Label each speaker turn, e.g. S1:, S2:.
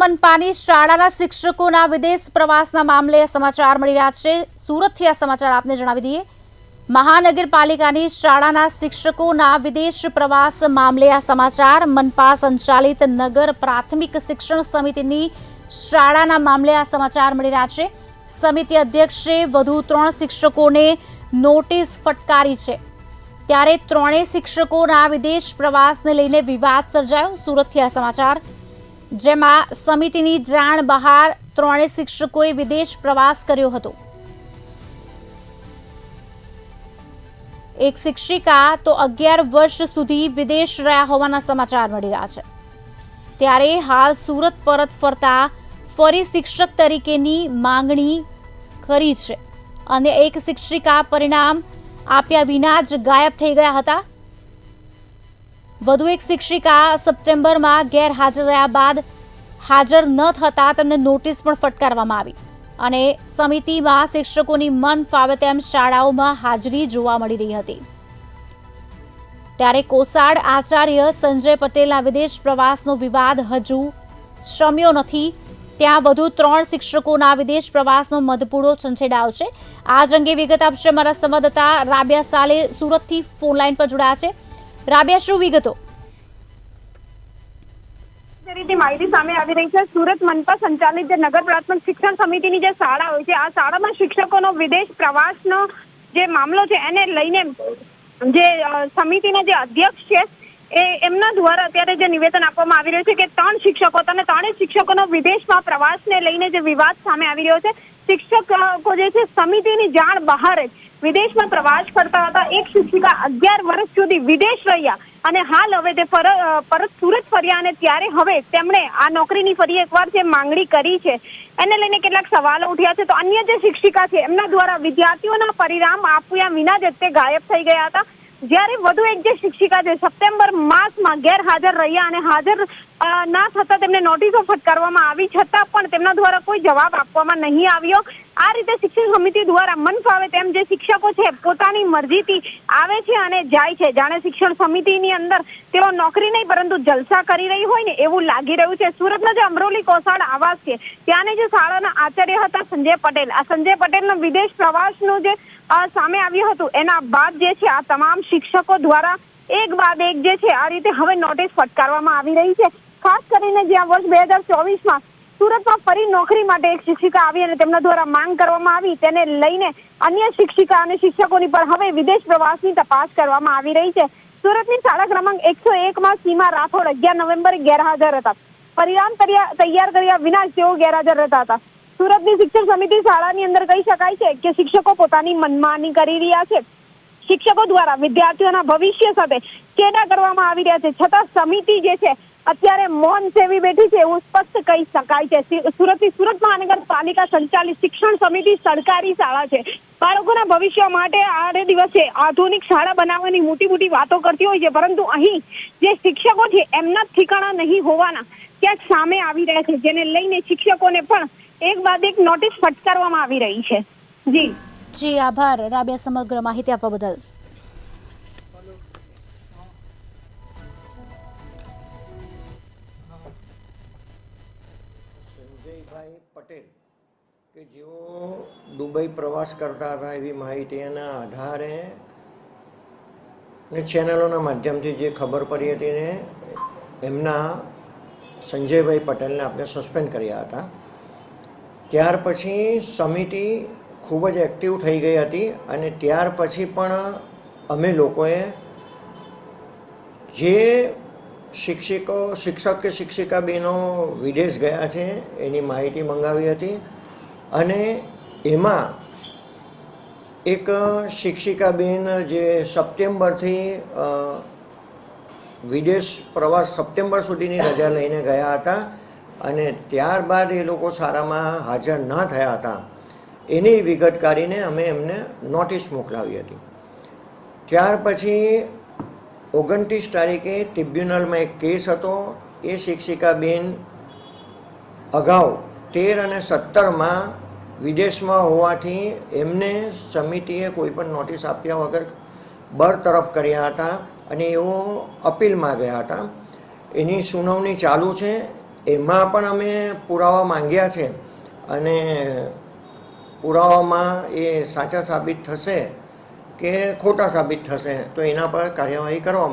S1: મનપાની શાળાના શિક્ષકોના વિદેશ પ્રવાસના મામલે સમાચાર મળી રહ્યા છે। સુરતથી આ સમાચાર આપને જણાવી દઈએ। મહાનગરપાલિકાની શાળાના શિક્ષકોના વિદેશ પ્રવાસ મામલે આ સમાચાર। મનપા સંચાલિત નગર પ્રાથમિક શિક્ષણ સમિતિની શાળાના મામલે આ સમાચાર મળી રહ્યા છે। સમિતિ અધ્યક્ષે વધુ 3 શિક્ષકોને નોટિસ ફટકારી છે। ત્યારે ત્રણેય શિક્ષકોના વિદેશ પ્રવાસને લઈને વિવાદ સર્જાયો। સુરતથી આ સમાચાર, જેમાં સમિતિની જાણ બહાર ત્રણેય શિક્ષકોએ વિદેશ પ્રવાસ કર્યો હતો। એક શિક્ષિકા તો 11 વર્ષ સુધી વિદેશ રહ્યા હોવાના સમાચાર મળી રહ્યા છે। ત્યારે હાલ સુરત પરત ફરતા ફરી શિક્ષક તરીકેની માંગણી કરી છે અને એક શિક્ષિકા પરિણામ આપ્યા વિના જ ગાયબ થઈ ગયા હતા। વધુ એક શિક્ષિકા સપ્ટેમ્બરમાં ગેરહાજર રહ્યા બાદ હાજર ન થતા તેમને નોટિસ પણ ફટકારવામાં આવી અને સમિતિમાં શિક્ષકોની મન ફાવે તેમ શાળાઓમાં હાજરી જોવા મળી રહી હતી। ત્યારે કોસાડ આચાર્ય સંજય પટેલના વિદેશ પ્રવાસનો વિવાદ હજુ શમ્યો નથી। ત્યાં વધુ 3 શિક્ષકોના વિદેશ પ્રવાસનો મધપૂડો છંછેડાયો છે। આ અંગે વિગત આપશે અમારા સંવાદદાતા રાબિયા સાલે સુરતથી ફોન લાઈન પર જોડાયા છે। રાબિયા, શું વિગતો?
S2: માહિતી સામે આવી રહી છે। સુરત મનપા સંચાલિત જે નગર પ્રાથમિક શિક્ષણ સમિતિની જે શાળા હોય છે, આ શાળામાં શિક્ષકોનો વિદેશ પ્રવાસનો જે મામલો છે એને લઈને જે સમિતિના જે અધ્યક્ષ છે એમના દ્વારા અત્યારે જે નિવેદન આપવામાં આવી રહ્યું છે કે 3 શિક્ષકો અને 3 શિક્ષકોનો વિદેશમાં પ્રવાસને લઈને જે વિવાદ સામે આવી રહ્યો છે। શિક્ષકો જે છે સમિતિની જાણ બહાર જ વિદેશમાં પ્રવાસ કરતા હતા। એક શિક્ષિકા 11 વર્ષ સુધી વિદેશ રહ્યા અને હાલ હવે તે પરત સુરત ફર્યા અને ત્યારે હવે તેમણે આ નોકરીની ફરી એકવાર જે માંગણી કરી છે એને લઈને કેટલાક સવાલો ઉઠ્યા છે। તો અન્ય જે શિક્ષિકા છે એમના દ્વારા વિદ્યાર્થીઓના પરિણામ આપ્યા વિના જ તે ગાયબ થઈ ગયા હતા। જ્યારે વધુ એક જે શિક્ષિકા છે સપ્ટેમ્બર માસમાં ગેરહાજર રહ્યા અને હાજર ના થતા તેમને નોટિસો ફટકારવામાં આવી છતાં પણ તેમના દ્વારા કોઈ જવાબ આપવામાં નહીં આવ્યો। આ રીતે શિક્ષણ સમિતિ દ્વારા મન ફાવે તેમ જે શિક્ષકો છે પોતાની મરજીથી આવે છે અને જાય છે। જાણે શિક્ષણ સમિતિની અંદર તેઓ નોકરી નહીં પરંતુ જલસા કરી રહી હોય ને એવું લાગી રહ્યું છે। સુરતના જે અમરોલી કોસાડ આવાસ છે ત્યાંની જે શાળાના આચાર્ય હતા સંજય પટેલ, આ સંજય પટેલના વિદેશ પ્રવાસનું જે સામે આવ્યું હતું એના બાદ જે છે આ તમામ શિક્ષકો દ્વારા એક બાદ એક જે છે આ રીતે હવે નોટિસ ફટકારવામાં આવી રહી છે। ખાસ કરીને જ્યાં વર્ષ 2024માં સુરતમાં ફરી નોકરી માટે એક શિક્ષિકા આવી અને તેમના દ્વારા માંગ કરવામાં આવી, તેને લઈને અન્ય શિક્ષિકા અને શિક્ષકોની પણ હવે વિદેશ પ્રવાસની તપાસ કરવામાં આવી રહી છે। સુરતની શાળા ક્રમાંક 101માં સીમા રાઠોડ 11 નવેમ્બરે ગેરહાજર હતા। પરિણામ તૈયાર કર્યા વિના તેઓ ગેરહાજર રહેતા હતા। સુરતની શિક્ષણ સમિતિ શાળાની અંદર કહી શકાય છે કે શિક્ષકો પોતાની મનમાની કરી રહ્યા છે। શિક્ષકો દ્વારા વિદ્યાર્થીઓના ભવિષ્ય સાથે ચેડા કરવામાં આવી રહ્યા છે, છતાં સમિતિ જે છે અત્યારે મૌન સેવી બેઠી છે એવું સ્પષ્ટ કહી શકાય છે। સુરત મહાનગરપાલિકા સંચાલિત શિક્ષણ સમિતિ સરકારી શાળા છે। બાળકોના ભવિષ્ય માટે આડે દિવસે આધુનિક શાળા બનાવવાની મોટી વાતો કરતી હોય છે, પરંતુ અહીં જે શિક્ષકો છે એમના ઠિકાણા નહીં હોવાના ક્યાંક સામે આવી રહ્યા છે, જેને લઈને શિક્ષકોને પણ એક બાદ એક નોટિસ ફટકારવામાં આવી રહી છે।
S1: જી આભાર રાબિયા, સમગ્ર માહિતી આપવા બદલ।
S3: સંજયભાઈ પટેલ કે જેઓ દુબઈ પ્રવાસ કરતા હતા એવી માહિતીના આધારે ને ચેનલોના માધ્યમથી જે ખબર પડી હતી ને એમના સંજયભાઈ પટેલને આપણે સસ્પેન્ડ કર્યા હતા। ત્યાર પછી સમિતિ ખૂબ જ એક્ટિવ થઈ ગઈ હતી અને ત્યાર પછી પણ અમે લોકોએ જે શિક્ષક કે શિક્ષિકા બહેનો વિદેશ ગયા છે એની માહિતી મંગાવી હતી અને એમાં એક શિક્ષિકા બેન જે સપ્ટેમ્બરથી વિદેશ પ્રવાસ સપ્ટેમ્બર સુધીની રજા લઈને ગયા હતા અને ત્યારબાદ એ લોકો શાળામાં હાજર ન થયા હતા એની વિગત કાઢીને અમે એમને નોટિસ મોકલાવી હતી। ત્યાર પછી 29 તારીખે ટ્રિબ્યુનલમાં એક કેસ હતો। એ શિક્ષિકા બેન અગાઉ 13 અને 17માં વિદેશમાં હોવાથી એમને સમિતિએ કોઈ પણ નોટિસ આપ્યા વગર બરતરફ કર્યા હતા અને એઓ અપીલમાં ગયા હતા। એની સુનાવણી ચાલુ છે। એમાં પણ અમે પુરાવા માંગ્યા છે અને પુરાવામાં એ સાચા સાબિત થશે કે ખોટા સાબિત થશે તો એના પર કાર્યવાહી કરવામાં